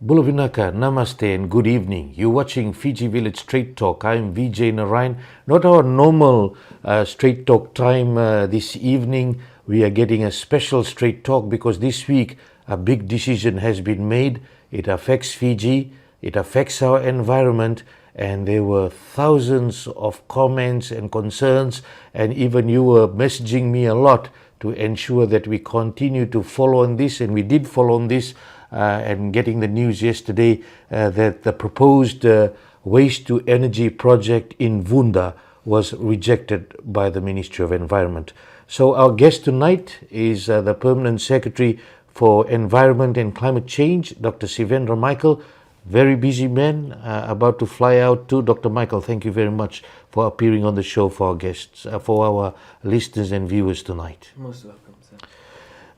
Bulavinaka, Namaste and good evening. You're watching Fiji Village Straight Talk. I'm Vijay Narayan. Not our normal Straight Talk time this evening. We are getting a special Straight Talk because this week a big decision has been made. It affects Fiji, it affects our environment, and there were thousands of comments and concerns, and even you were messaging me a lot to ensure that we continue to follow on this, and we did follow on this. And getting the news yesterday that the proposed waste to energy project in Vuda was rejected by the Ministry of Environment. So our guest tonight is the Permanent Secretary for Environment and Climate Change, Dr. Sivendra Michael. Very busy man, about to fly out too. Dr. Michael, thank you very much for appearing on the show for our guests, for our listeners and viewers tonight. Most welcome, sir.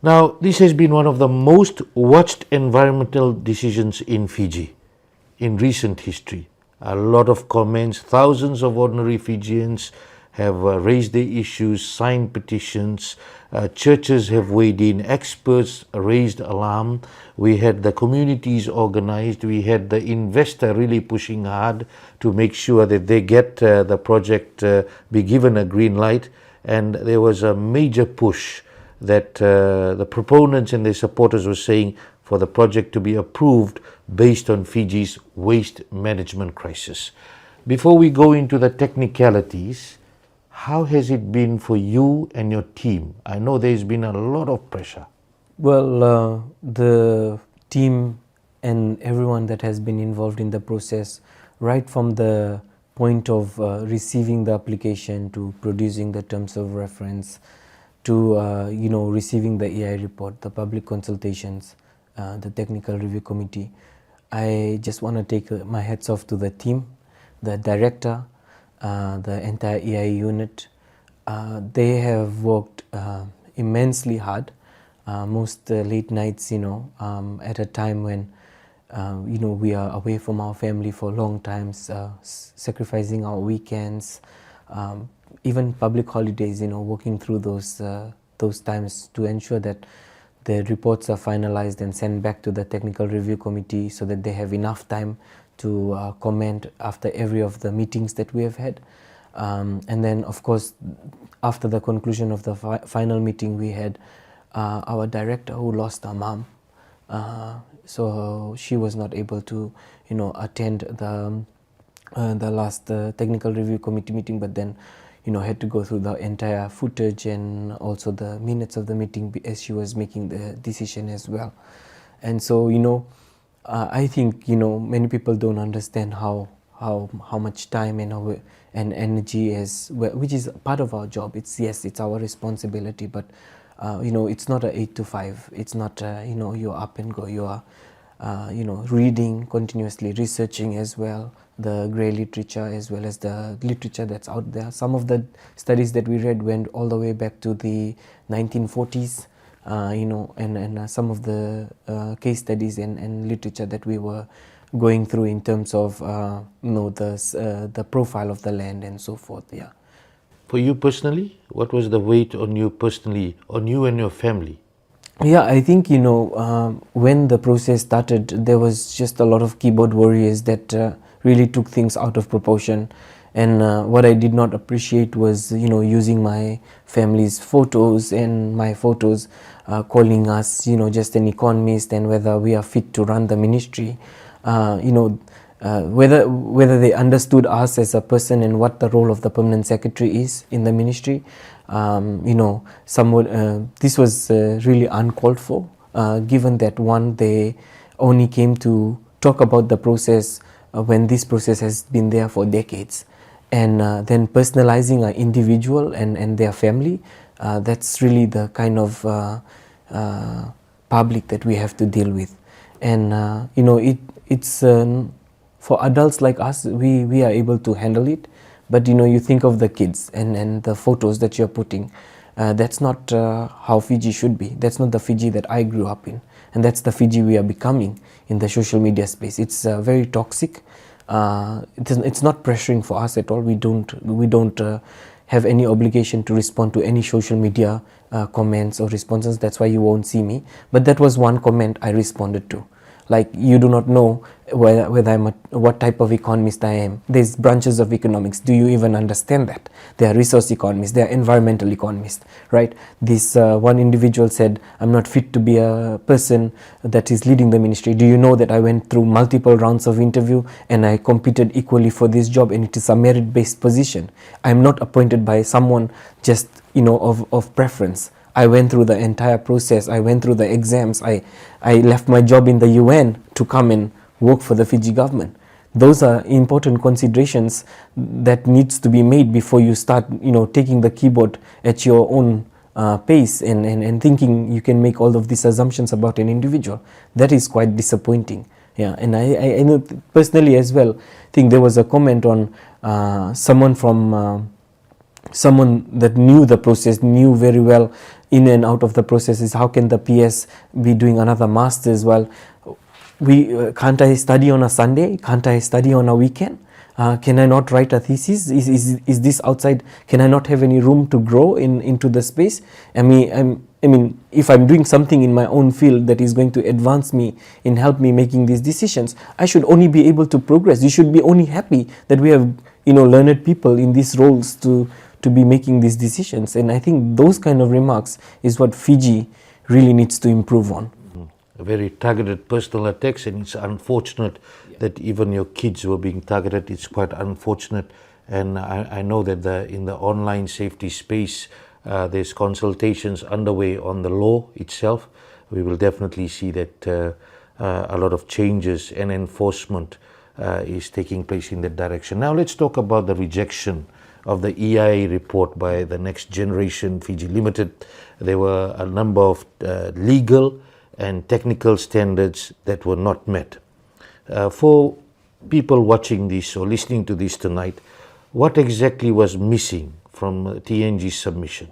Now, this has been one of the most watched environmental decisions in Fiji in recent history. A lot of comments, thousands of ordinary Fijians have raised their issues, signed petitions, churches have weighed in, experts raised alarm. We had the communities organized, we had the investor really pushing hard to make sure that they get the project be given a green light, and there was a major push that the proponents and their supporters were saying for the project to be approved based on Fiji's waste management crisis. Before we go into the technicalities, how has it been for you and your team? I know there's been a lot of pressure. Well, the team and everyone that has been involved in the process, right from the point of receiving the application to producing the terms of reference, to receiving the EIA report, the public consultations, the technical review committee. I just want to take my hats off to the team, the director, the entire EIA unit. They have worked immensely hard, most late nights, at a time when we are away from our family for long times, sacrificing our weekends, even public holidays, working through those times to ensure that the reports are finalized and sent back to the technical review committee so that they have enough time to comment after every of the meetings that we have had. And then, of course, after the conclusion of the final meeting, we had our director who lost her mom. So she was not able to, attend the last technical review committee meeting, but then had to go through the entire footage and also the minutes of the meeting as she was making the decision as well. And so, I think, many people don't understand how much time and energy is, which is part of our job. It's our responsibility, but, it's not a 8 to 5. It's not, you're up and go. You are, reading continuously, researching as well, the grey literature as well as the literature that's out there. Some of the studies that we read went all the way back to the 1940s, and some of the case studies and literature that we were going through in terms of, the profile of the land and so forth, yeah. For you personally, what was the weight on you personally, on you and your family? Yeah, I think, when the process started, there was just a lot of keyboard warriors that really took things out of proportion. And what I did not appreciate was, using my family's photos and my photos, calling us, just an economist and whether we are fit to run the ministry. Whether they understood us as a person and what the role of the permanent secretary is in the ministry. This was really uncalled for, given that they only came to talk about the process when this process has been there for decades. And then personalizing an individual and their family, that's really the kind of public that we have to deal with. And, it's for adults like us, we are able to handle it. But, you think of the kids and the photos that you're putting. That's not how Fiji should be. That's not the Fiji that I grew up in. And that's the Fiji we are becoming in the social media space. It's very toxic. It's not pressuring for us at all. We don't have any obligation to respond to any social media comments or responses. That's why you won't see me. But that was one comment I responded to. Like, you do not know whether what type of economist I am. There's branches of economics. Do you even understand that? There are resource economists, there are environmental economists, right? This one individual said, I'm not fit to be a person that is leading the ministry. Do you know that I went through multiple rounds of interview and I competed equally for this job, and it is a merit-based position. I'm not appointed by someone just, of preference. I went through the entire process. I went through the exams. I left my job in the UN to come and work for the Fiji government. Those are important considerations that needs to be made before you start, taking the keyboard at your own pace and thinking you can make all of these assumptions about an individual. That is quite disappointing. Yeah, and I know personally as well, think there was a comment on someone that knew the process, knew very well in and out of the process, is how can the PS be doing another master's? Well, can't I study on a Sunday? Can't I study on a weekend? Can I not write a thesis? Is this outside? Can I not have any room to grow into the space? I mean, if I'm doing something in my own field that is going to advance me and help me making these decisions, I should only be able to progress. You should be only happy that we have, learned people in these roles to be making these decisions. And I think those kind of remarks is what Fiji really needs to improve on. A very targeted personal attacks, and it's unfortunate that even your kids were being targeted. It's quite unfortunate, and I know that in the online safety space, there's consultations underway on the law itself. We will definitely see that a lot of changes and enforcement is taking place in that direction. Now let's talk about the rejection of the EIA report by the Next Generation Fiji Limited. There were a number of legal and technical standards that were not met. For people watching this or listening to this tonight, what exactly was missing from TNG's submission?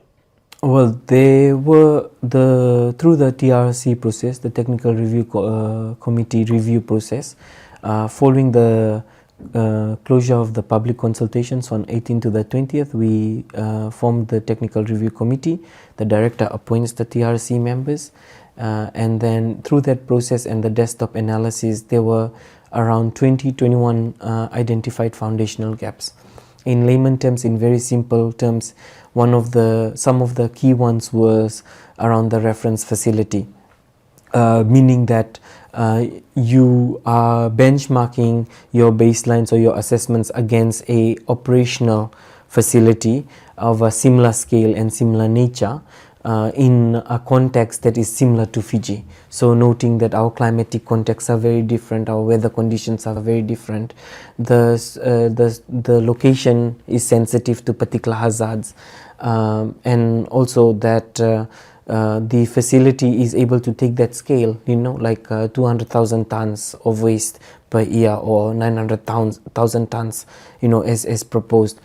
Well, they were through the TRC process, the Technical Review Committee review process, following the closure of the public consultations on 18th to the 20th, we formed the Technical Review Committee. The director appoints the TRC members. And then through that process and the desktop analysis, there were around 21 identified foundational gaps. In layman terms, in very simple terms, some of the key ones was around the reference facility, meaning that you are benchmarking your baselines or your assessments against a operational facility of a similar scale and similar nature, in a context that is similar to Fiji. So noting that our climatic contexts are very different, our weather conditions are very different, the location is sensitive to particular hazards, and also that the facility is able to take that scale, like 200,000 tons of waste per year or 900,000 tons, as proposed.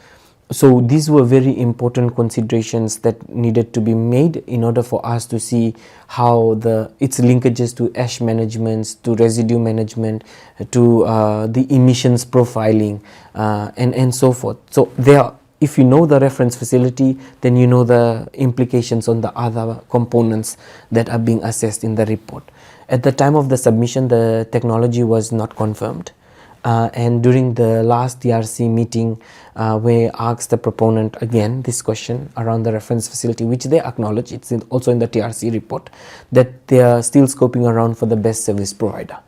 So these were very important considerations that needed to be made in order for us to see how its linkages to ash management, to residue management, to the emissions profiling, and so forth. So if you know the reference facility, then you know the implications on the other components that are being assessed in the report. At the time of the submission, the technology was not confirmed. And during the last TRC meeting, we asked the proponent again this question around the reference facility, which they acknowledge, it's also in the TRC report, that they are still scoping around for the best service provider.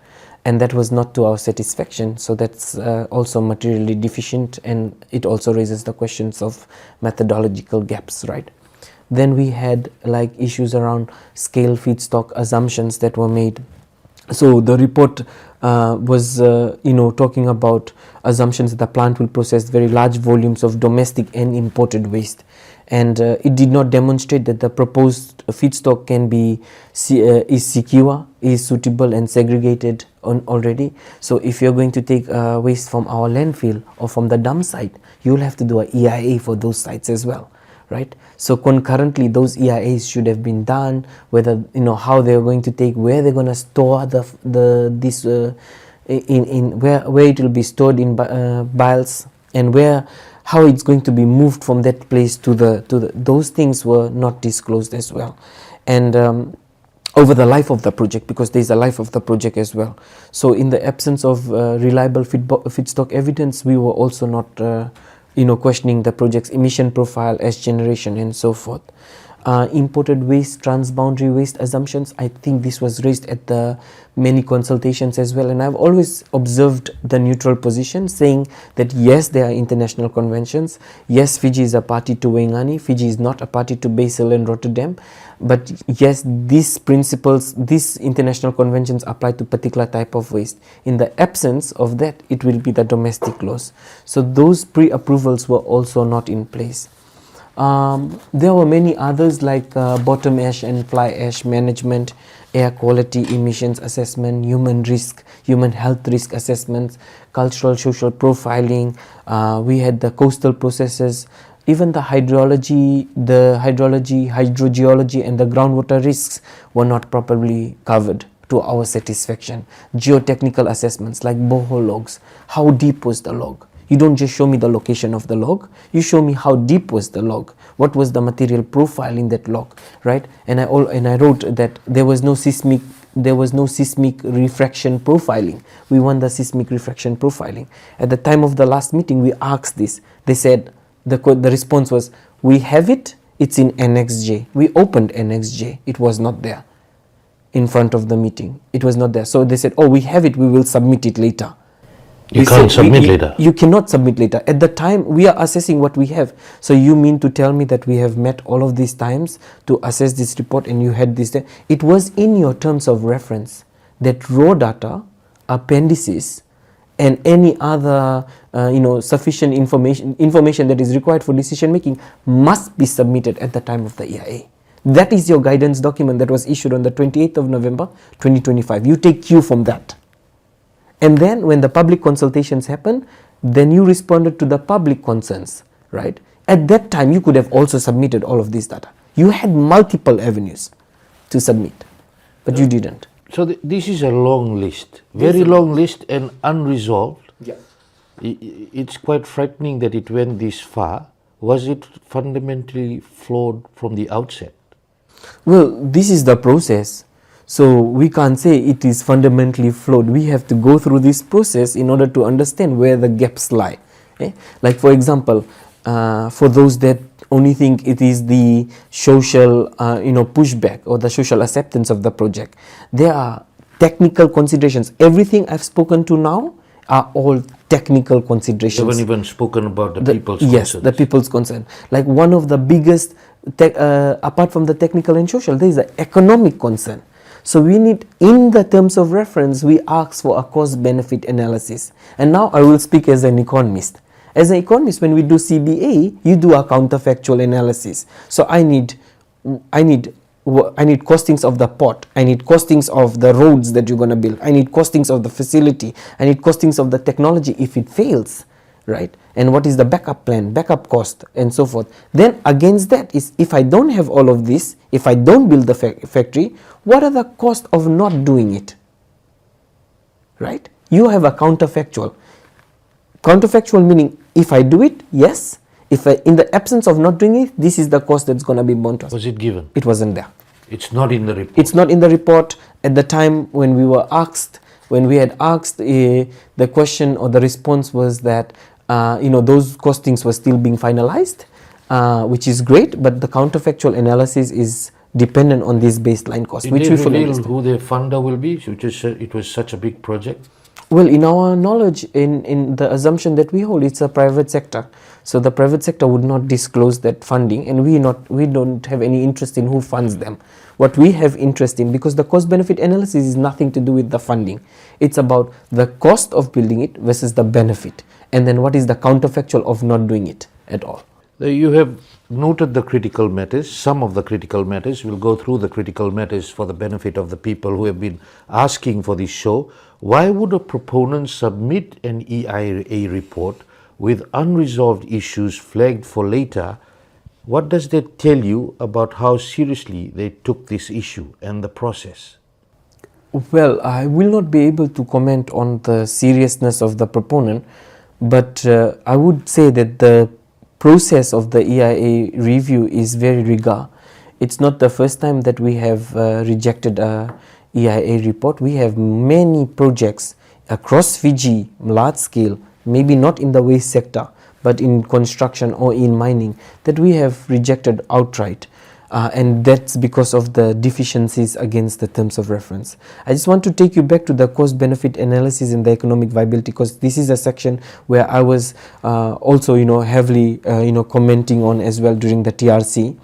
And that was not to our satisfaction, so that's also materially deficient, and it also raises the questions of methodological gaps, right? Then we had issues around scale feedstock assumptions that were made. So the report was talking about assumptions that the plant will process very large volumes of domestic and imported waste, and it did not demonstrate that the proposed feedstock can be is secure, is suitable and segregated already. So if you're going to take waste from our landfill or from the dump site, you'll have to do an EIA for those sites as well, right? So concurrently, those EIAs should have been done, whether how they're going to take, where they're going to store this in where it will be stored in biles, and how it's going to be moved from that place to the those things were not disclosed as well. And over the life of the project, because there is a life of the project as well. So in the absence of reliable feedstock evidence, we were also not questioning the project's emission profile, ash generation and so forth. Imported waste, transboundary waste assumptions, I think this was raised at the many consultations as well, and I've always observed the neutral position, saying that yes, there are international conventions, yes, Fiji is a party to Waingani, Fiji is not a party to Basel and Rotterdam, but yes, these principles, these international conventions apply to particular type of waste. In the absence of that, it will be the domestic laws. So those pre-approvals were also not in place. There were many others like bottom ash and fly ash management, air quality emissions assessment, human health risk assessments, cultural social profiling. We had the coastal processes, even the hydrogeology and the groundwater risks were not properly covered to our satisfaction. Geotechnical assessments like borehole logs, how deep was the log? You don't just show me the location of the log, you show me how deep was the log, what was the material profile in that log, right? And I wrote that there was no seismic refraction profiling. We want the seismic refraction profiling. At the time of the last meeting, we asked this. They said, the response was, we have it, it's in Annex J. We opened Annex J, it was not there in front of the meeting. It was not there. So they said, oh, we have it, we will submit it later. You can't submit later. You cannot submit later. At the time, we are assessing what we have. So you mean to tell me that we have met all of these times to assess this report and you had this there? It was in your terms of reference that raw data, appendices, and any other sufficient information that is required for decision making must be submitted at the time of the EIA. That is your guidance document that was issued on the 28th of November 2025. You take cue from that. And then when the public consultations happened, then you responded to the public concerns, right? At that time, you could have also submitted all of this data. You had multiple avenues to submit, but you didn't. So this is a long list, very long list and unresolved. Yeah. It's quite frightening that it went this far. Was it fundamentally flawed from the outset? Well, this is the process. So we can't say it is fundamentally flawed. We have to go through this process in order to understand where the gaps lie. Like for example, for those that only think it is the social pushback or the social acceptance of the project, there are technical considerations. Everything I've spoken to now are all technical considerations. You haven't even spoken about the people's concerns. Yes, the people's concern. Like one of the biggest, apart from the technical and social, there is an economic concern. So we need, in the terms of reference, we ask for a cost-benefit analysis. And now I will speak as an economist. As an economist, when we do CBA, you do a counterfactual analysis. So I need costings of the port. I need costings of the roads that you're going to build. I need costings of the facility. I need costings of the technology if it fails, right? And what is the backup plan, backup cost, and so forth. Then against that is, if I don't have all of this, if I don't build the factory, what are the costs of not doing it, right? You have a counterfactual. Counterfactual meaning, if I do it, yes. If in the absence of not doing it, this is the cost that's going to be borne to us. Was it given? It wasn't there. It's not in the report. It's not in the report. At the time when we were asked, when we had asked, the question or the response was that those costings were still being finalized, which is great, but the counterfactual analysis is dependent on this baseline cost, which we fully understand. Who the funder will be? It was such a big project. Well, in our knowledge, in the assumption that we hold, it's a private sector. So the private sector would not disclose that funding, and we don't have any interest in who funds them. What we have interest in, because the cost-benefit analysis is nothing to do with the funding. It's about the cost of building it versus the benefit. And then what is the counterfactual of not doing it at all. You have noted the critical matters, some of the critical matters. We'll go through the critical matters for the benefit of the people who have been asking for this show. Why would a proponent submit an EIA report with unresolved issues flagged for later? What does that tell you about how seriously they took this issue and the process? Well, I will not be able to comment on the seriousness of the proponent, but I would say that the process of the EIA review is very rigorous. It's not the first time that we have rejected a EIA report. We have many projects across Fiji, large scale, maybe not in the waste sector, but in construction or in mining, that we have rejected outright. And that's because of the deficiencies against the terms of reference. I just want to take you back to the cost benefit analysis and the economic viability, because this is a section where I was also heavily commenting on as well during the TRC.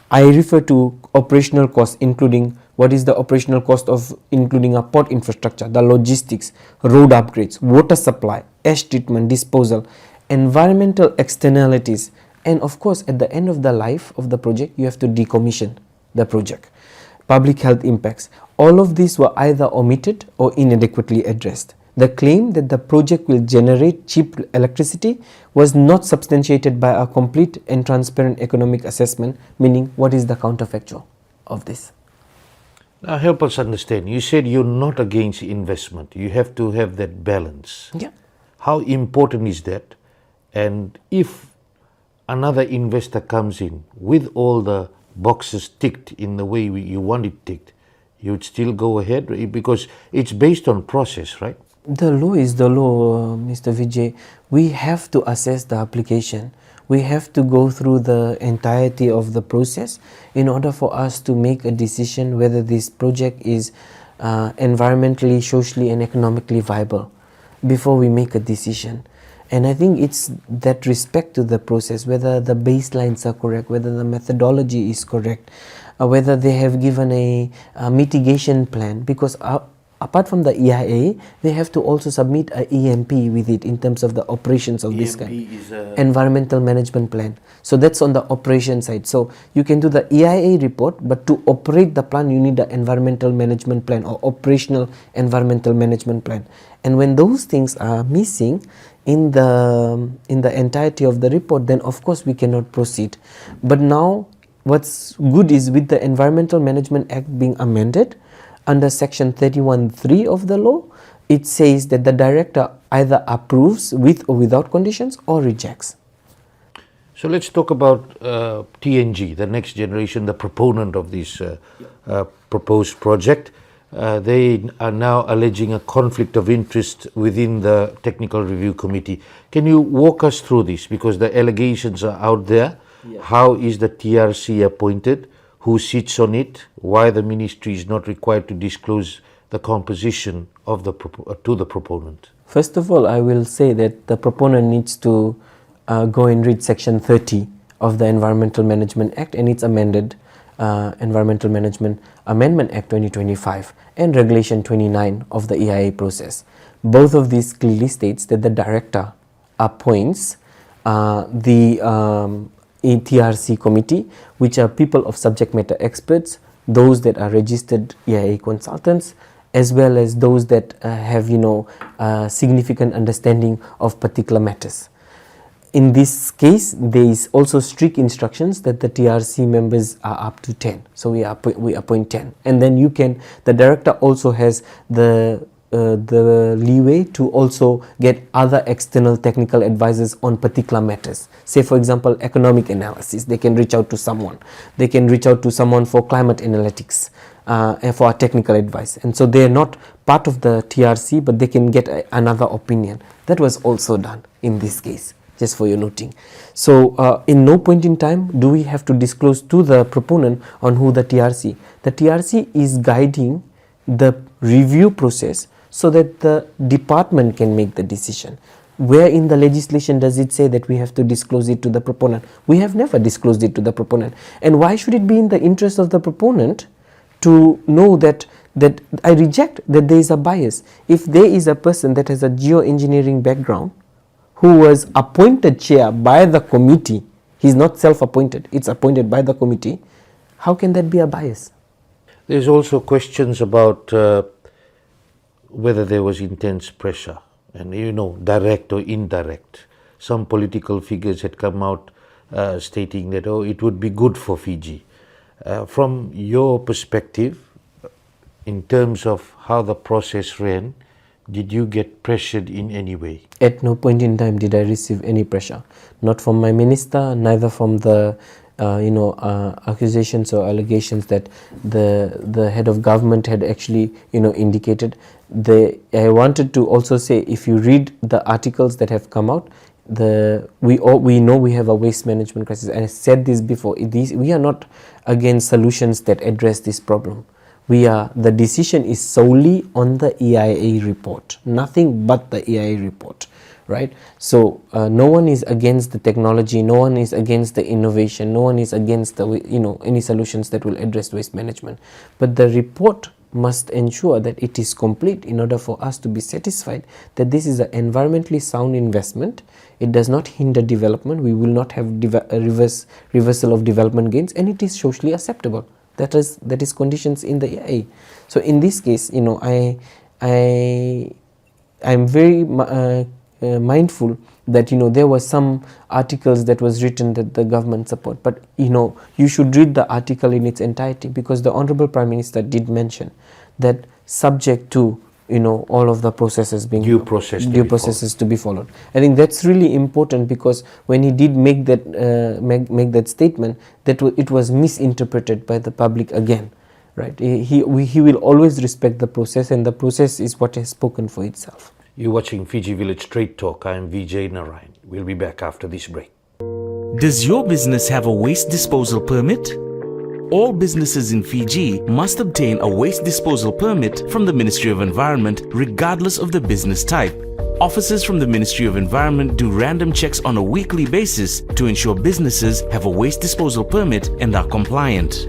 I refer to operational costs, including what is the operational cost of including a port infrastructure, the logistics, road upgrades, water supply, ash treatment, disposal, environmental externalities, and of course at the end of the life of the project you have to decommission the project. Public health impacts, all of these were either omitted or inadequately addressed. The claim that the project will generate cheap electricity was not substantiated by a complete and transparent economic assessment, meaning what is the counterfactual of this? Now help us understand. You said you're not against investment. You have to have that balance. Yeah. How important is that? And if another investor comes in with all the boxes ticked in the way you want it ticked, you would still go ahead? Because it's based on process, right? The law is the law, Mr. Vijay. We have to assess the application. We have to go through the entirety of the process in order for us to make a decision whether this project is environmentally, socially and economically viable before we make a decision. And I think it's that respect to the process, whether the baselines are correct, whether the methodology is correct, whether they have given a mitigation plan, because apart from the EIA, they have to also submit a EMP with it in terms of the operations of this kind. EMP is environmental management plan. So that's on the operation side. So you can do the EIA report, but to operate the plant you need the environmental management plan or operational environmental management plan. And when those things are missing in the entirety of the report, then of course we cannot proceed. But now what's good is with the Environmental Management Act being amended, under section 31(3) of the law, it says that the director either approves with or without conditions or rejects. So let's talk about TNG, the next generation, the proponent of this proposed project. They are now alleging a conflict of interest within the technical review committee. Can you walk us through this? Because the allegations are out there. Yeah. How is the TRC appointed? Who sits on it? Why the ministry is not required to disclose the composition of to the proponent? First of all, I will say that the proponent needs to go and read section 30 of the Environmental Management Act and its amended Environmental Management Amendment Act 2025 and Regulation 29 of the EIA process. Both of these clearly states that the director appoints the TRC committee, which are people of subject matter experts, those that are registered EIA consultants, as well as those that have significant understanding of particular matters. In this case, there is also strict instructions that the TRC members are up to 10. So we appoint 10, and then the director also has the leeway to also get other external technical advisors on particular matters. Say for example, economic analysis, they can reach out to someone. They can reach out to someone for climate analytics and for technical advice. And so they are not part of the TRC, but they can get another opinion. That was also done in this case, just for your noting. So in no point in time do we have to disclose to the proponent on who the TRC. The TRC is guiding the review process so that the department can make the decision. Where in the legislation does it say that we have to disclose it to the proponent? We have never disclosed it to the proponent. And why should it be in the interest of the proponent to know that I reject that there is a bias? If there is a person that has a geoengineering background who was appointed chair by the committee, he's not self-appointed, it's appointed by the committee, how can that be a bias? There's also questions about whether there was intense pressure, and direct or indirect. Some political figures had come out stating that, it would be good for Fiji. From your perspective, in terms of how the process ran, did you get pressured in any way? At no point in time did I receive any pressure. Not from my minister, neither from the accusations or allegations that the head of government had actually indicated. I wanted to also say, if you read the articles that have come out, we know we have a waste management crisis, and I said this before. We are not against solutions that address this problem. The decision is solely on the EIA report, nothing but the EIA report, right? So no one is against the technology, no one is against the innovation, no one is against the any solutions that will address waste management, but the report must ensure that it is complete in order for us to be satisfied that this is an environmentally sound investment. It does not hinder development. We will not have a reversal of development gains, and it is socially acceptable. That is conditions in the EIA. So in this case, I'm very mindful that there were some articles that was written that the government support, but you should read the article in its entirety, because the Honorable Prime Minister did mention that subject to all of the processes being due processes to be followed. I think that's really important, because when he did make that make that statement, that it was misinterpreted by the public again, right? He will always respect the process, and the process is what has spoken for itself. You're watching Fiji Village Straight Talk. I'm Vijay Narayan. We'll be back after this break. Does your business have a waste disposal permit? All businesses in Fiji must obtain a waste disposal permit from the Ministry of Environment, regardless of the business type. Officers from the Ministry of Environment do random checks on a weekly basis to ensure businesses have a waste disposal permit and are compliant.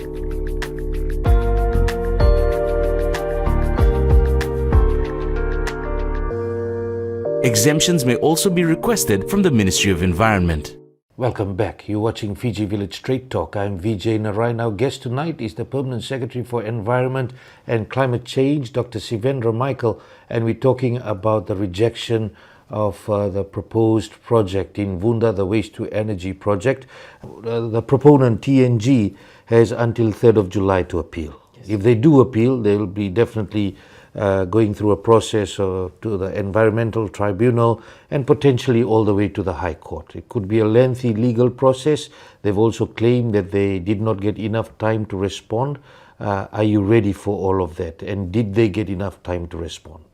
Exemptions may also be requested from the Ministry of Environment. Welcome back. You're watching Fiji Village Straight Talk. I'm Vijay Narayan. Our guest tonight is the Permanent Secretary for Environment and Climate Change, Dr. Sivendra Michael, and we're talking about the rejection of the proposed project in Vuda, the Waste to Energy project. The proponent, TNG, has until 3rd of July to appeal. Yes. If they do appeal, they will be definitely going through a process to the Environmental Tribunal and potentially all the way to the High Court. It could be a lengthy legal process. They've also claimed that they did not get enough time to respond. Are you ready for all of that? And did they get enough time to respond?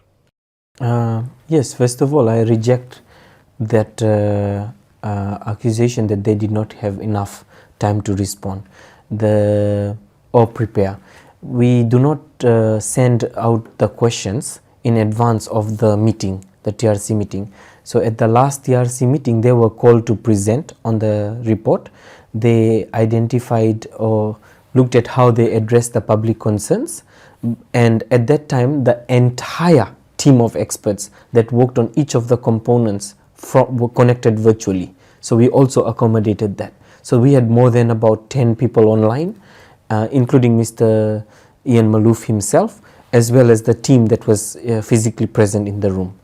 Yes, first of all, I reject that accusation that they did not have enough time to respond or prepare. We do not send out the questions in advance of the meeting, the TRC meeting. So at the last TRC meeting, they were called to present on the report. They identified or looked at how they addressed the public concerns, and at that time the entire team of experts that worked on each of the components were connected virtually. So we also accommodated that. So we had more than about 10 people online, including Mr. Ian Malouf himself, as well as the team that was physically present in the room.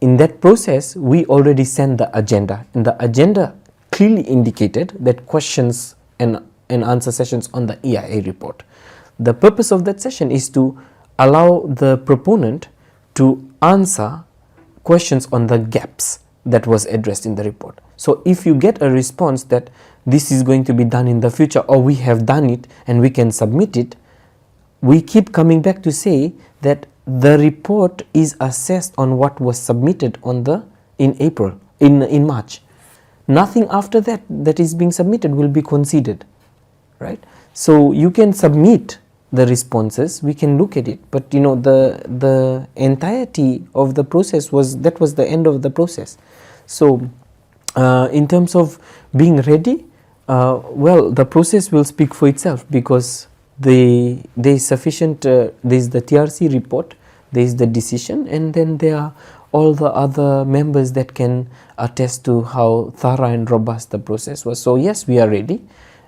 In that process, we already sent the agenda, and the agenda clearly indicated that questions and answer sessions on the EIA report. The purpose of that session is to allow the proponent to answer questions on the gaps that was addressed in the report. So if you get a response that this is going to be done in the future, or we have done it and we can submit it, we keep coming back to say that the report is assessed on what was submitted in March. Nothing after that is being submitted will be considered, right? So you can submit the responses, we can look at it, but the entirety of the process was the end of the process. So in terms of being ready, the process will speak for itself, because there is sufficient, there is the TRC report, there is the decision, and then there are all the other members that can attest to how thorough and robust the process was. So yes, we are ready,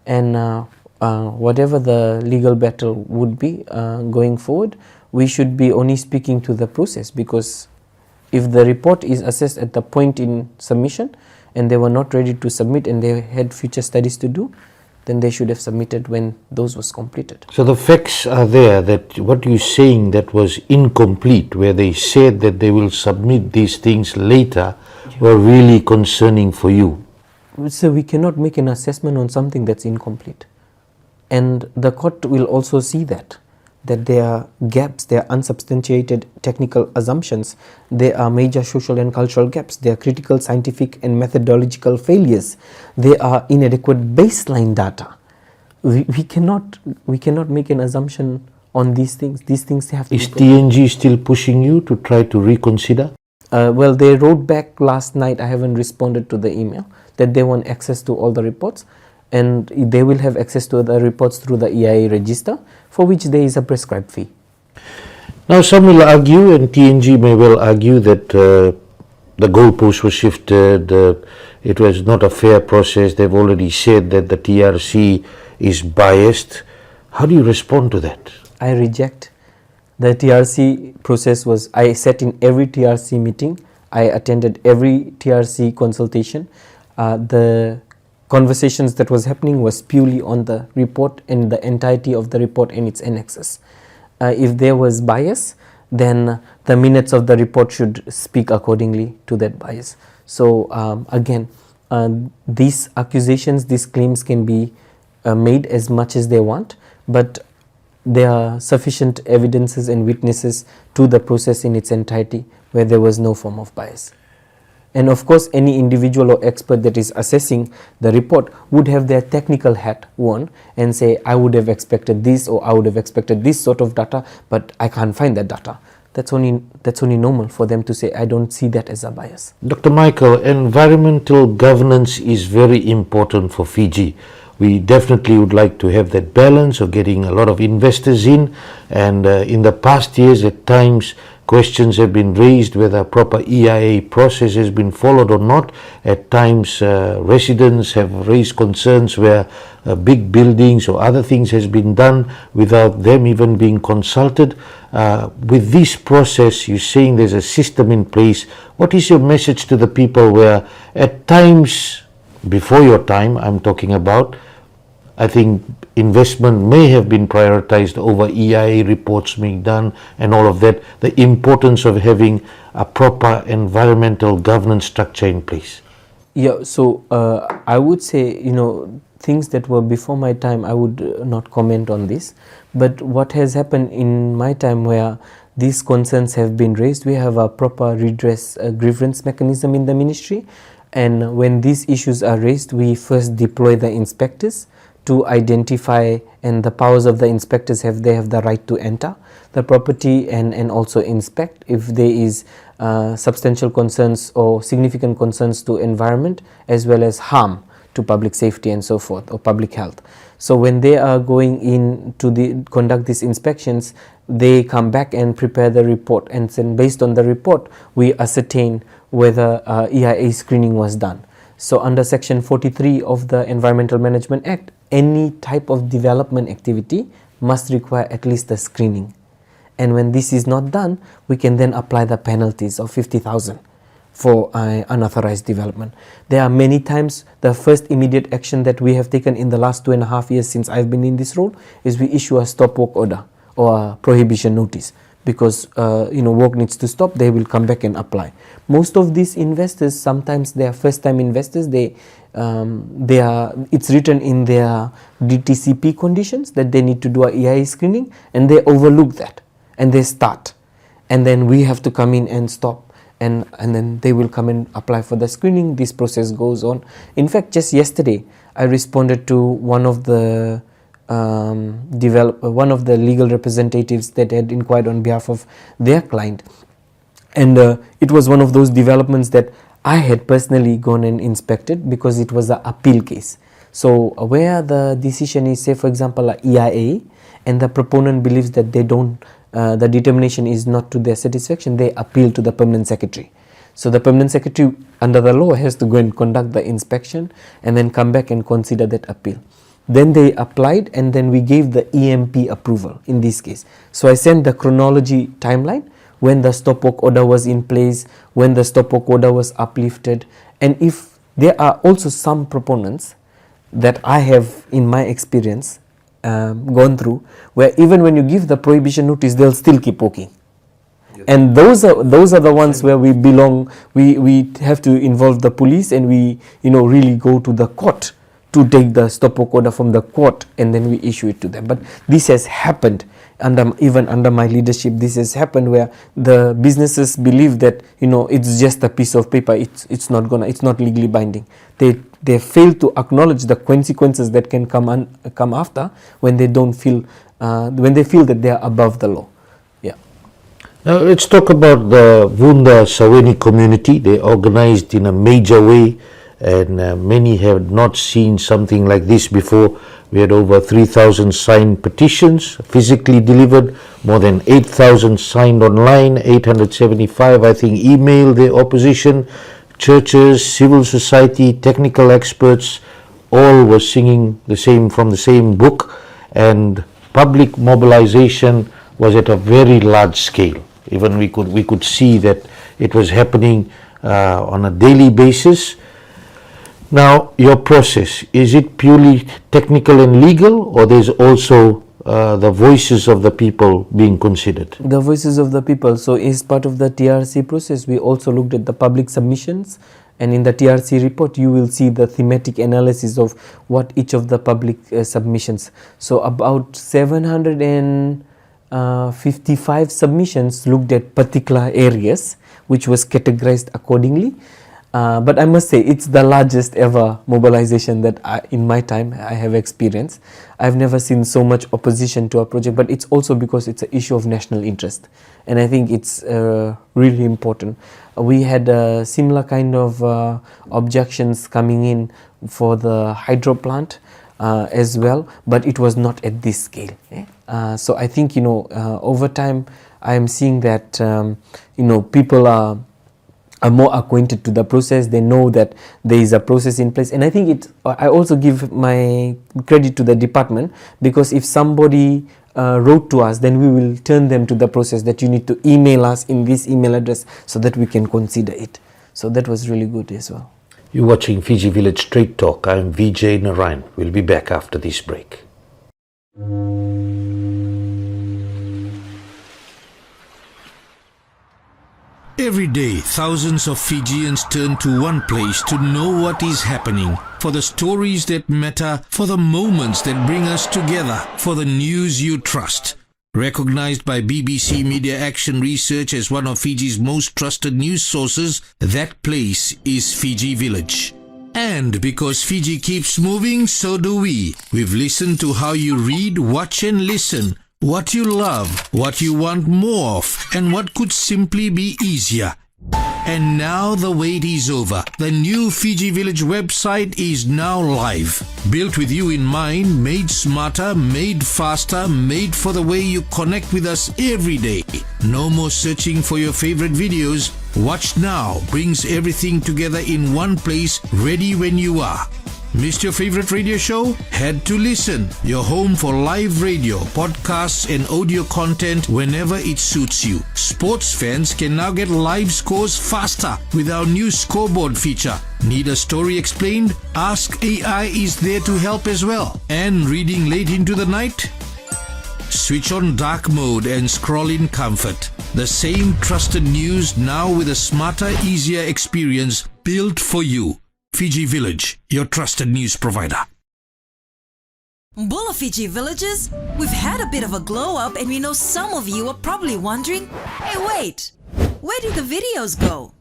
and whatever the legal battle would be going forward, we should be only speaking to the process, because if the report is assessed at the point in submission and they were not ready to submit and they had future studies to do, then they should have submitted when those was completed. So the facts are there that what you're saying that was incomplete, where they said that they will submit these things later, were really concerning for you. So we cannot make an assessment on something that's incomplete. And the court will also see that there are gaps, there are unsubstantiated technical assumptions, there are major social and cultural gaps, there are critical scientific and methodological failures, there are inadequate baseline data. We cannot make an assumption on these things. These things have to Is be TNG still pushing you to try to reconsider? well, they wrote back last night, I haven't responded to the email, that they want access to all the reports, and they will have access to the reports through the EIA register, for which there is a prescribed fee. Now, some will argue, and TNG may well argue, that the goalposts were shifted, it was not a fair process. They've already said that the TRC is biased. How do you respond to that? I reject. The TRC process was, I sat in every TRC meeting, I attended every TRC consultation. The conversations that was happening was purely on the report and the entirety of the report and its annexes. If there was bias, then the minutes of the report should speak accordingly to that bias. So again, these accusations, these claims can be made as much as they want, but there are sufficient evidences and witnesses to the process in its entirety where there was no form of bias. And of course, any individual or expert that is assessing the report would have their technical hat on and say, I would have expected this, or I would have expected this sort of data, but I can't find that data. That's only normal for them to say, I don't see that as a bias. Dr. Michael, environmental governance is very important for Fiji. We definitely would like to have that balance of getting a lot of investors in, and in the past years at times questions have been raised whether a proper EIA process has been followed or not. At times residents have raised concerns where big buildings or other things has been done without them even being consulted. With this process, you're saying there's a system in place. What is your message to the people where at times, before your time I'm talking about, I think investment may have been prioritized over EIA reports being done and all of that, the importance of having a proper environmental governance structure in place? Yeah, so I would say, things that were before my time, I would not comment on this. But what has happened in my time where these concerns have been raised, we have a proper redress grievance mechanism in the ministry. And when these issues are raised, we first deploy the inspectors to identify, and the powers of the inspectors they have the right to enter the property and also inspect if there is substantial concerns or significant concerns to environment as well as harm to public safety and so forth, or public health. So when they are going in to conduct these inspections, they come back and prepare the report, and then based on the report we ascertain whether EIA screening was done. So under section 43 of the Environmental Management Act, any type of development activity must require at least a screening. And when this is not done, we can then apply the penalties of 50,000 for unauthorized development. There are many times the first immediate action that we have taken in the last 2.5 years since I've been in this role is we issue a stop work order or a prohibition notice, because work needs to stop. They will come back and apply. Most of these investors, sometimes they are first time investors, it's written in their DTCP conditions that they need to do a EIA screening, and they overlook that and they start, and then we have to come in and stop, and then they will come and apply for the screening. This process goes on. In fact, just yesterday I responded to one of the legal representatives that had inquired on behalf of their client, and it was one of those developments that I had personally gone and inspected because it was an appeal case. So where the decision is, say for example a EIA, and the proponent believes that they don't the determination is not to their satisfaction, they appeal to the permanent secretary. So the permanent secretary under the law has to go and conduct the inspection and then come back and consider that appeal. Then they applied, and then we gave the EMP approval in this case. So I sent the chronology timeline, when the stop work order was in place, when the stop work order was uplifted. And if there are also some proponents that I have in my experience gone through, where even when you give the prohibition notice, they'll still keep working. And those are the ones where we belong. We have to involve the police, and we really go to the court to take the stop-work order from the court, and then we issue it to them. But this has happened even under my leadership. This has happened where the businesses believe that it's just a piece of paper. It's not legally binding. They fail to acknowledge the consequences that can come after when they feel that they are above the law. Yeah. Now let's talk about the Vuda Saweni community. They organized in a major way, and many have not seen something like this before. We had over 3,000 signed petitions physically delivered, more than 8,000 signed online, 875 I think emailed the opposition. Churches, civil society, technical experts, all were singing from the same book, and public mobilization was at a very large scale. Even we could see that it was happening on a daily basis. Now, your process, is it purely technical and legal, or there's also the voices of the people being considered? The voices of the people. So as part of the TRC process, we also looked at the public submissions, and in the TRC report you will see the thematic analysis of what each of the public submissions. So about 755 submissions looked at particular areas, which was categorized accordingly. But I must say it's the largest ever mobilization that in my time I have experienced. I've never seen so much opposition to a project, but it's also because it's an issue of national interest, and I think it's really important. We had a similar kind of objections coming in for the hydro plant as well, but it was not at this scale. So I think over time I am seeing that people are more acquainted to the process. They know that there is a process in place, and I think I also give my credit to the department, because if somebody wrote to us, then we will turn them to the process that you need to email us in this email address so that we can consider it. So that was really good as well. You're watching Fiji Village Straight Talk. I'm Vijay Narayan. We'll be back after this break. Every day, thousands of Fijians turn to one place to know what is happening, for the stories that matter, for the moments that bring us together, for the news you trust. Recognized by BBC Media Action Research as one of Fiji's most trusted news sources, that place is Fiji Village. And because Fiji keeps moving, so do we. We've listened to how you read, watch and listen. What you love, what you want more of, and what could simply be easier. And now the wait is over. The new Fiji Village website is now live. Built with you in mind, made smarter, made faster, made for the way you connect with us every day. No more searching for your favorite videos. Watch Now brings everything together in one place, ready when you are. Missed your favorite radio show? Head to Listen, your home for live radio, podcasts and audio content whenever it suits you. Sports fans can now get live scores faster with our new scoreboard feature. Need a story explained? Ask AI is there to help as well. And reading late into the night? Switch on dark mode and scroll in comfort. The same trusted news now with a smarter, easier experience built for you. Fiji Village, your trusted news provider. Bulla Fiji villagers, we've had a bit of a glow up, and we know some of you are probably wondering, hey wait, where did the videos go?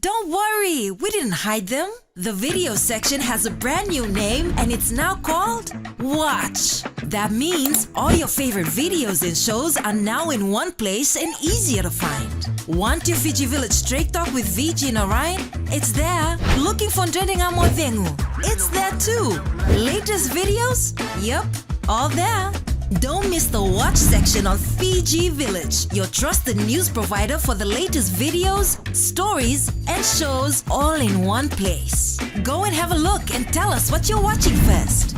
Don't worry, we didn't hide them. The video section has a brand new name, and it's now called Watch. That means all your favorite videos and shows are now in one place and easier to find. Want your Fiji Village Straight Talk with Vijay and Narayan? It's there. Looking for Trending Amo Vengu? It's there too. Latest videos? Yep, all there. Don't miss the Watch section on Fiji Village, your trusted news provider for the latest videos, stories, and shows all in one place. Go and have a look and tell us what you're watching first.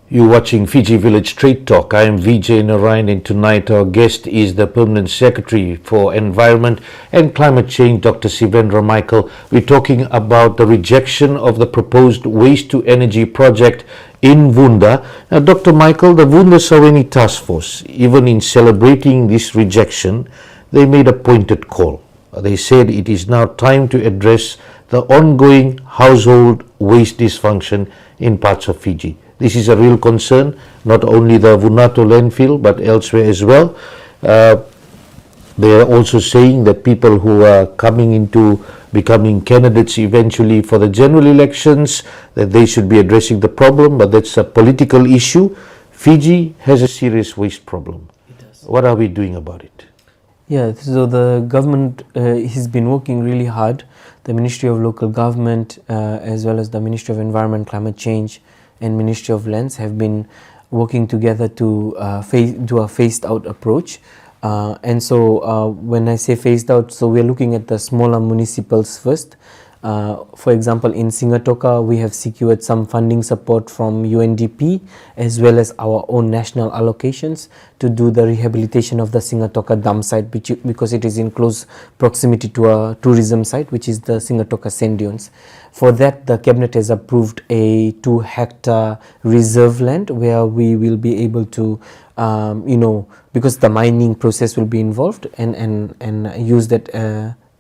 You're watching Fiji Village Straight Talk. I am Vijay Narayan, and tonight our guest is the Permanent Secretary for Environment and Climate Change, Dr. Sivendra Michael. We're talking about the rejection of the proposed waste-to-energy project in Vuda. Dr. Michael, the Vuda Saweni Task Force, even in celebrating this rejection, they made a pointed call. They said it is now time to address the ongoing household waste dysfunction in parts of Fiji. This is a real concern, not only the Vunato landfill, but elsewhere as well. They are also saying that people who are coming into becoming candidates eventually for the general elections, that they should be addressing the problem, but that's a political issue. Fiji has a serious waste problem. It does. What are we doing about it? Yeah, so the government has been working really hard. The Ministry of Local Government as well as the Ministry of Environment, Climate Change and Ministry of Lands have been working together to do a phased out approach. And so when I say phased out, so we're looking at the smaller municipals first. For example, in Singatoka, we have secured some funding support from UNDP as well as our own national allocations to do the rehabilitation of the Singatoka dump site, because it is in close proximity to a tourism site, which is the Singatoka Sand Dunes. For that, the Cabinet has approved a 2-hectare reserve land where we will be able to, because the mining process will be involved, and use that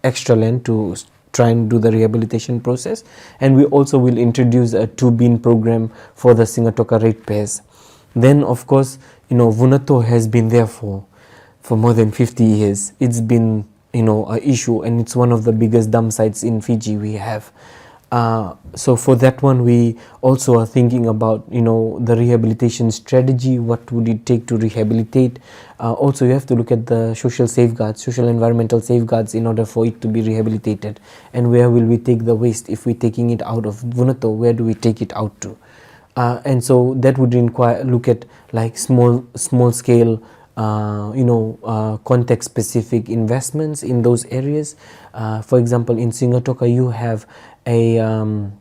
extra land to try and do the rehabilitation process. And we also will introduce a 2-bin program for the Singatoka ratepayers. Then of course, Vunato has been there for more than 50 years. It's been an issue, and it's one of the biggest dump sites in Fiji we have. So for that one, we also are thinking about the rehabilitation strategy. What would it take to rehabilitate? Also, you have to look at the social safeguards, social environmental safeguards, in order for it to be rehabilitated. And where will we take the waste? If we're taking it out of Vunato, where do we take it out to? And so that would look at like small scale context specific investments in those areas. For example, in Singatoka you have in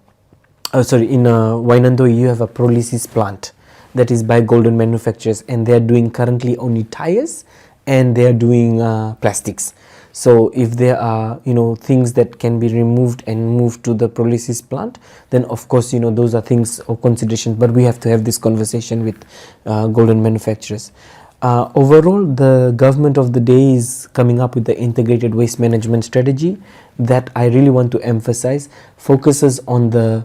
Wainandoi you have a pyrolysis plant that is by Golden Manufacturers, and they are doing currently only tires and they are doing plastics. So if there are things that can be removed and moved to the pyrolysis plant, then of course those are things of consideration, but we have to have this conversation with Golden Manufacturers. Overall, the government of the day is coming up with the integrated waste management strategy that I really want to emphasize focuses on the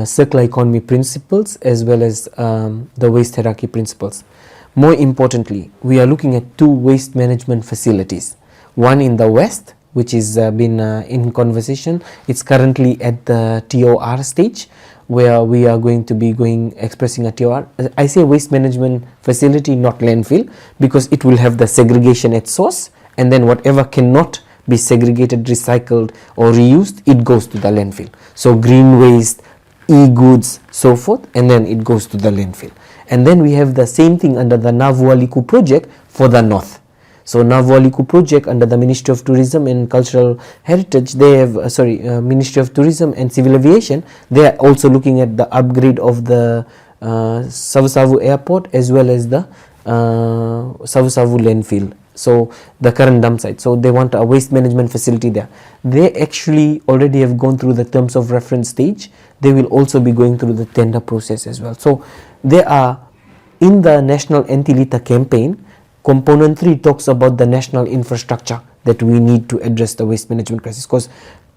circular economy principles as well as the waste hierarchy principles. More importantly, we are looking at 2 waste management facilities. One in the west, which is been in conversation. It's currently at the TOR stage, where we are going to be expressing a TOR. I say waste management facility, not landfill, because it will have the segregation at source, and then whatever cannot be segregated, recycled or reused, it goes to the landfill. So green waste, e-goods, so forth, and then it goes to the landfill. And then we have the same thing under the Navualiku project for the north. So Navualiku project under the Ministry of Tourism and Cultural Heritage, they have Ministry of Tourism and Civil Aviation, they are also looking at the upgrade of the Savu airport as well as the Savu landfill, so the current dump site. So they want a waste management facility there. They actually already have gone through the terms of reference stage. They will also be going through the tender process as well. So they are in the National Anti-Litter campaign. Component 3 talks about the national infrastructure that we need to address the waste management crisis, because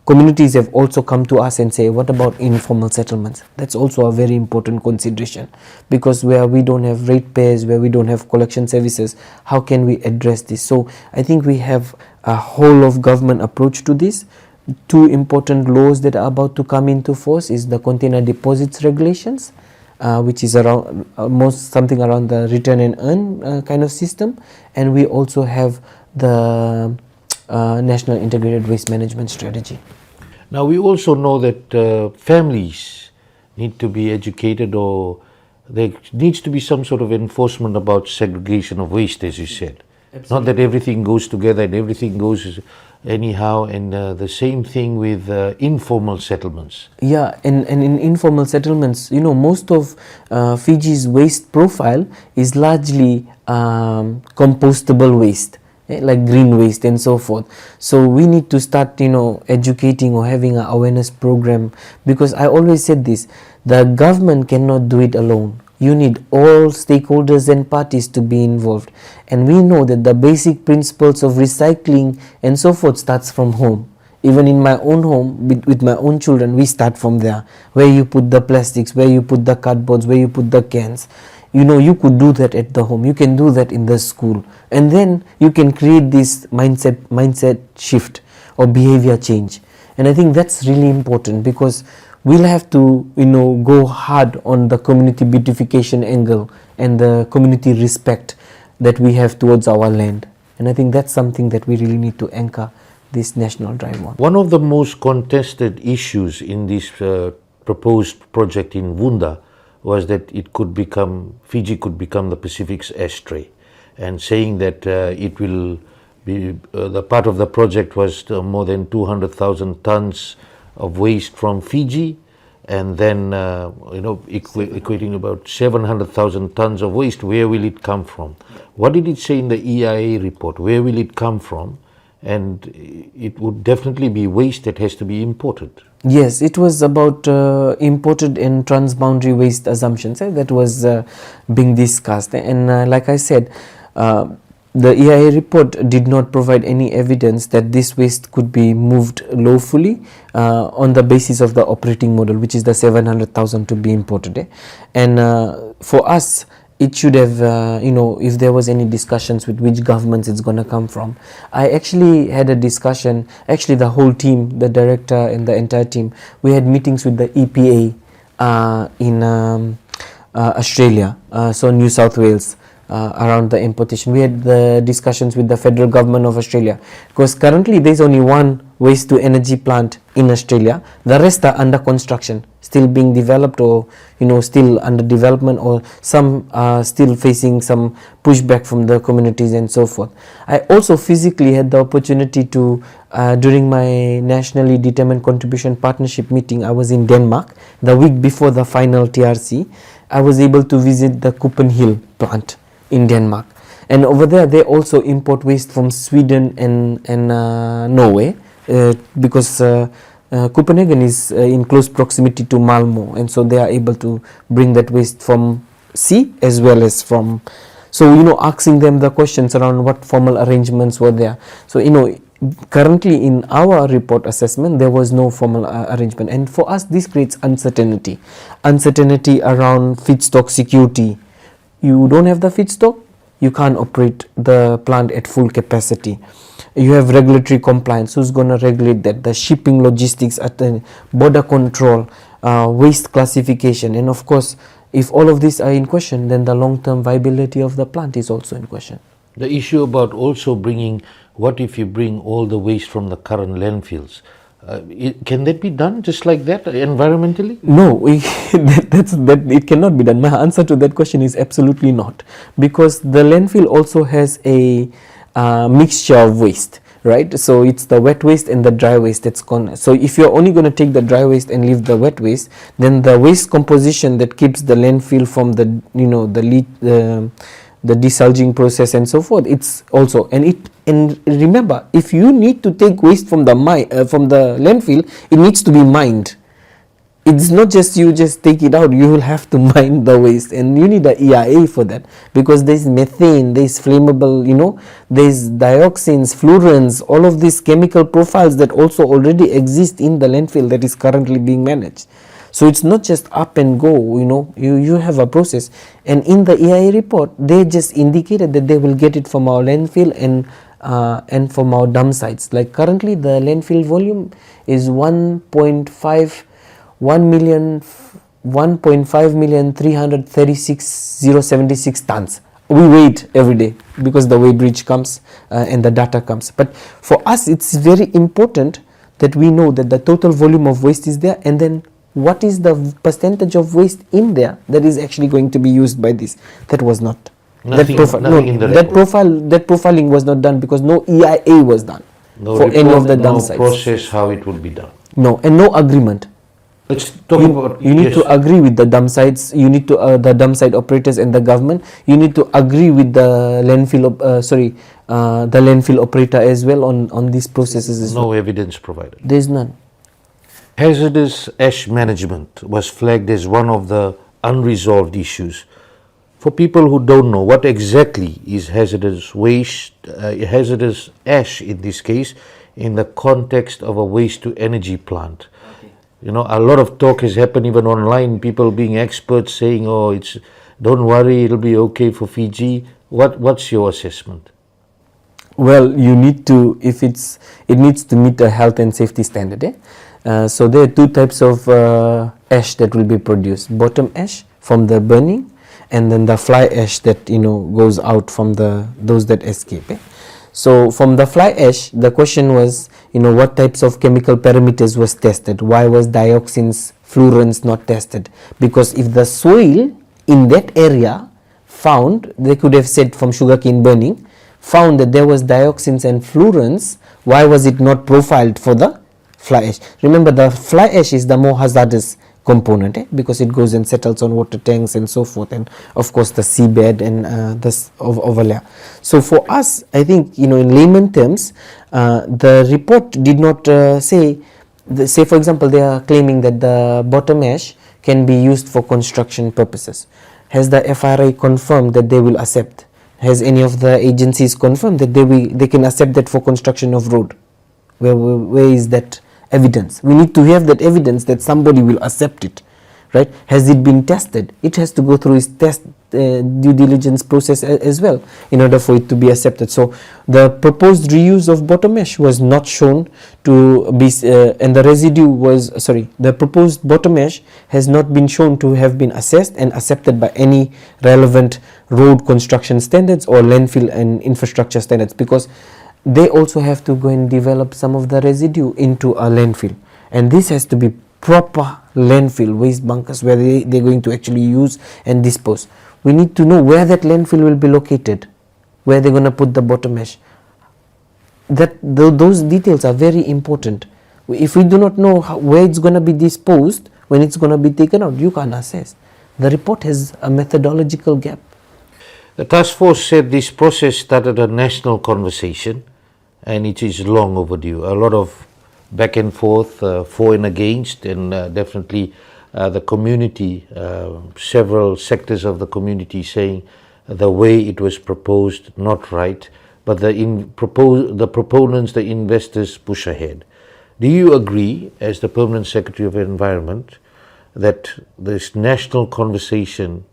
communities have also come to us and say, what about informal settlements? That's also a very important consideration, because where we don't have ratepayers, where we don't have collection services, how can we address this? So I think we have a whole of government approach to this. 2 important laws that are about to come into force is the container deposits regulations, which is around something around the return and earn kind of system, and we also have the National Integrated Waste Management Strategy. Now we also know that families need to be educated, or there needs to be some sort of enforcement about segregation of waste, as you said. Absolutely. Not that everything goes together and everything goes anyhow, and the same thing with informal settlements. Yeah, and in informal settlements, most of Fiji's waste profile is largely compostable waste, like green waste and so forth. So we need to start educating or having an awareness program, because I always said this, the government cannot do it alone. you need all stakeholders and parties to be involved. And we know that the basic principles of recycling and so forth starts from home. Even in my own home, with my own children, we start from there. Where you put the plastics, where you put the cardboards, where you put the cans. You could do that at the home. You can do that in the school. And then you can create this mindset shift or behavior change. And I think that's really important, because we'll have to, go hard on the community beautification angle and the community respect that we have towards our land. And I think that's something that we really need to anchor this national drive on. One of the most contested issues in this proposed project in Vuda was that Fiji could become the Pacific's ashtray, and saying that it will be, the part of the project was more than 200,000 tons of waste from Fiji, and then equating about 700,000 tons of waste. Where will it come from? What did it say in the EIA report? Where will it come from? And it would definitely be waste that has to be imported. Yes, it was about imported and transboundary waste assumptions that was being discussed. And like I said, the EIA report did not provide any evidence that this waste could be moved lawfully on the basis of the operating model, which is the 700,000 to be imported. And for us, it should have, if there was any discussions with which governments it's going to come from. I actually had a discussion, actually the whole team, the director and the entire team, we had meetings with the EPA in Australia, so New South Wales, around the importation. We had the discussions with the federal government of Australia, because currently there's only one waste to energy plant in Australia. The rest are under construction, still being developed, or still under development, or some are still facing some pushback from the communities and so forth. I also physically had the opportunity to, during my nationally determined contribution partnership meeting, I was in Denmark the week before the final TRC. I was able to visit the Copenhagen plant in Denmark, and over there they also import waste from Sweden and Norway, because Copenhagen is in close proximity to Malmo, and so they are able to bring that waste from sea as well as from, so asking them the questions around what formal arrangements were there. So currently in our report assessment there was no formal arrangement, and for us this creates uncertainty around feedstock security. You don't have the feedstock, you can't operate the plant at full capacity. You have regulatory compliance, who's going to regulate that, the shipping logistics, at the border control, waste classification, and of course if all of these are in question, then the long-term viability of the plant is also in question. The issue about also bringing, what if you bring all the waste from the current landfills? Can that be done just like that environmentally? No, it cannot be done. My answer to that question is absolutely not, because the landfill also has a mixture of waste, right? So it's the wet waste and the dry waste that's gone. So if you're only going to take the dry waste and leave the wet waste, then the waste composition that keeps the landfill from the desalging process and so forth, it's also, and remember, if you need to take waste from the landfill, it needs to be mined. It's not just you just take it out, you will have to mine the waste, and you need an EIA for that, because there's methane, there's flammable, there's dioxins, fluorines, all of these chemical profiles that also already exist in the landfill that is currently being managed. So it's not just up and go, you have a process. And in the EIA report, they just indicated that they will get it from our landfill and from our dump sites. Like currently the landfill volume is 1.5 million 336,076 tons. We wait every day because the weight bridge comes and the data comes. But for us, it's very important that we know that the total volume of waste is there, and then what is the percentage of waste in there that is actually going to be used by this. That was not. That profiling was not done because no EIA was done for any of the dump sites. No process how it would be done. No, and no agreement. Let's talk about. You need to agree with the dump sites. You need to the dump site operators and the government. You need to agree with the landfill. The landfill operator as well on these processes. No evidence provided. There is none. Hazardous ash management was flagged as one of the unresolved issues For people who don't know, what exactly is hazardous waste, hazardous ash in this case, in the context of a waste-to-energy plant? You know, a lot of talk has happened even online, people being experts saying, oh, don't worry, it'll be okay for Fiji. What's your assessment? Well, you need to, it needs to meet a health and safety standard. So there are two types of ash that will be produced: bottom ash from the burning, and then the fly ash that goes out from those that escape. So from the fly ash, the question was, what types of chemical parameters was tested? Why was dioxins, fluorines not tested? Because if the soil in that area found, they could have said from sugarcane burning, found that there was dioxins and fluorines, why was it not profiled for the fly ash? Remember, the fly ash is the more hazardous component, because it goes and settles on water tanks and so forth, and of course the seabed and this overlay. So for us, I think, in layman terms, the report did not say for example, they are claiming that the bottom ash can be used for construction purposes. Has the FRA confirmed that they will accept? Has any of the agencies confirmed that they can accept that for construction of road? Where is that evidence? We need to have that evidence that somebody will accept it, right? Has it been tested? It has to go through its test due diligence process as well in order for it to be accepted. So the proposed reuse of bottom ash was not shown to be, and the residue was, the proposed bottom ash has not been shown to have been assessed and accepted by any relevant road construction standards or landfill and infrastructure standards, because they also have to go and develop some of the residue into a landfill, and this has to be proper landfill waste bunkers where they're going to actually use and dispose. We need to know where that landfill will be located, where they're going to put the bottom ash. Those details are very important. If we do not know where it's going to be disposed, when it's going to be taken out, you can't assess. The report has a methodological gap. The task force said this process started a national conversation, and it is long overdue. A lot of back and forth, for and against, and definitely the community, several sectors of the community saying the way it was proposed, not right, but the proponents, the investors push ahead. Do you agree, as the Permanent Secretary of Environment, that this national conversation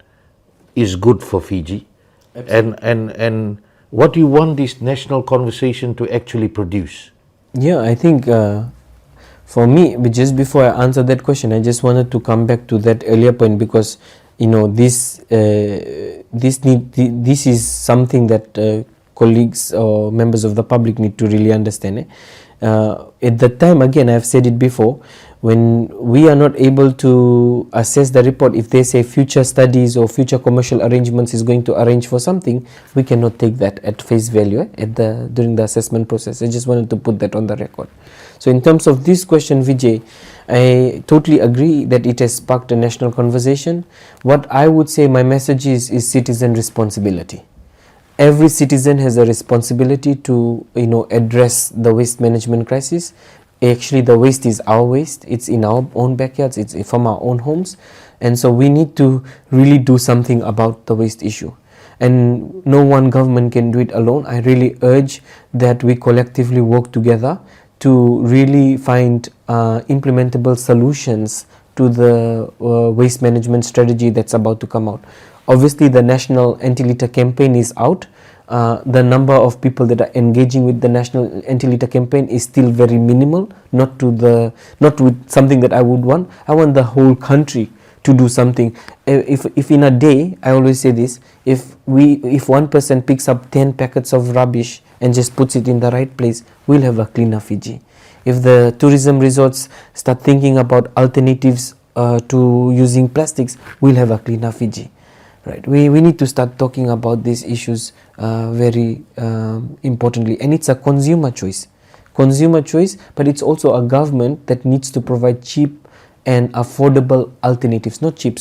is good for Fiji? And what do you want this national conversation to actually produce? Yeah, I think for me, but just before I answer that question, I just wanted to come back to that earlier point, because this is something that colleagues or members of the public need to really understand. At the time, again, I've said it before, when we are not able to assess the report, if they say future studies or future commercial arrangements is going to arrange for something, we cannot take that at face value during the assessment process. I just wanted to put that on the record. So in terms of this question, Vijay, I totally agree that it has sparked a national conversation. What I would say my message is citizen responsibility. Every citizen has a responsibility to address the waste management crisis. Actually, the waste is our waste. It's in our own backyards. It's from our own homes. And so we need to really do something about the waste issue. And no one government can do it alone. I really urge that we collectively work together to really find implementable solutions to the waste management strategy that's about to come out. Obviously, the national anti-litter campaign is out. The number of people that are engaging with the national anti-litter campaign is still very minimal, not with something that I would want. I want the whole country to do something. If in a day, I always say this, if one person picks up 10 packets of rubbish and just puts it in the right place, we'll have a cleaner Fiji. If the tourism resorts start thinking about alternatives to using plastics, we'll have a cleaner Fiji. Right, we need to start talking about these issues very importantly, and it's a consumer choice, but it's also a government that needs to provide cheap and affordable alternatives, not cheap,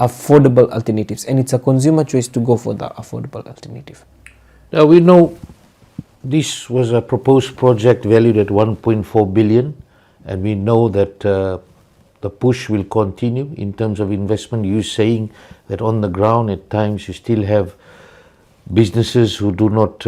affordable alternatives, and it's a consumer choice to go for the affordable alternative. Now we know this was a proposed project valued at 1.4 billion, and we know that the push will continue in terms of investment. You saying that on the ground at times you still have businesses who do not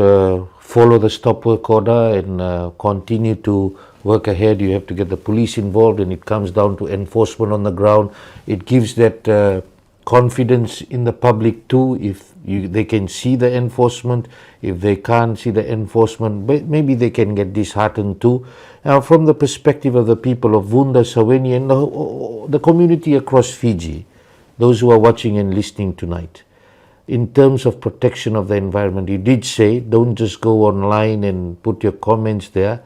follow the stop work order and continue to work ahead. You have to get the police involved, and it comes down to enforcement on the ground. It gives that confidence in the public too. If they can see the enforcement, if they can't see the enforcement, maybe they can get disheartened too. Now, from the perspective of the people of Vuda, Saweni, and the community across Fiji, those who are watching and listening tonight, in terms of protection of the environment, you did say don't just go online and put your comments there,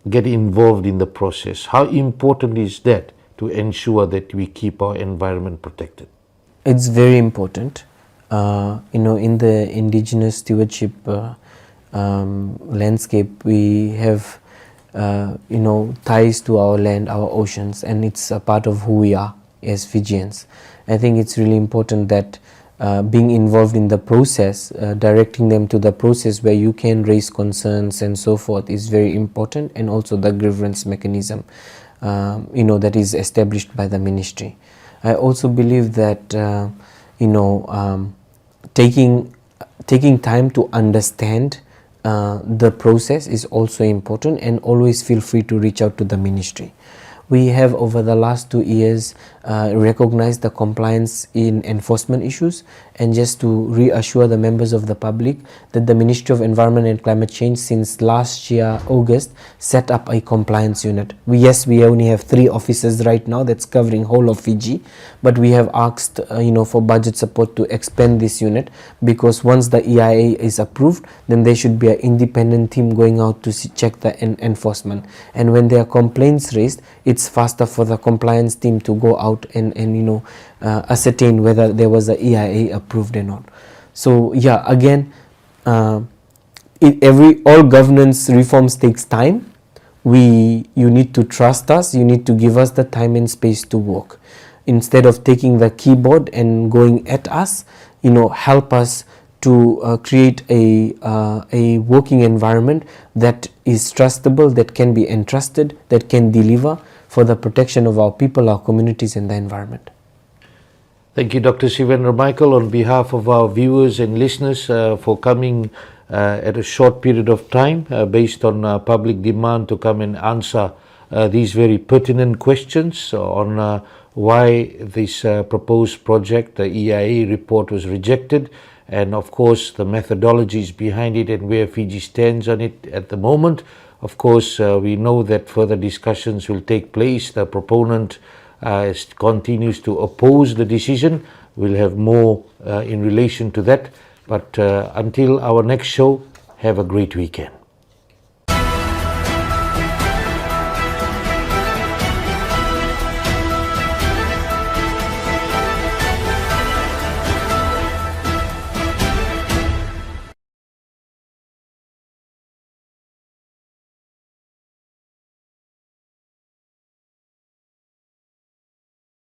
get involved in the process. How important is that to ensure that we keep our environment protected? It's very important. In the indigenous stewardship landscape, we have ties to our land, our oceans, and it's a part of who we are as Fijians. I think it's really important that being involved in the process, directing them to the process where you can raise concerns and so forth is very important, and also the grievance mechanism that is established by the ministry. I also believe that taking time to understand the process is also important, and always feel free to reach out to the ministry. We have over the last 2 years recognized the compliance in enforcement issues, and just to reassure the members of the public that the Ministry of Environment and Climate Change since last year August set up a compliance unit. We only have 3 officers right now that's covering whole of Fiji, but we have asked for budget support to expand this unit, because once the EIA is approved, then there should be an independent team going out to check the enforcement, and when there are complaints raised, it's faster for the compliance team to go out and ascertain whether there was a EIA approved or not. So yeah, again, all governance reforms takes time. You need to trust us. You need to give us the time and space to work. Instead of taking the keyboard and going at us, help us to create a working environment that is trustable, that can be entrusted, that can deliver for the protection of our people, our communities, and the environment. Thank you, Dr. Sivendra Michael, on behalf of our viewers and listeners for coming at a short period of time based on public demand to come and answer these very pertinent questions on why this proposed project, the EIA report, was rejected, and of course the methodologies behind it and where Fiji stands on it at the moment. Of course, we know that further discussions will take place. The proponent continues to oppose the decision. We'll have more in relation to that. But until our next show, have a great weekend.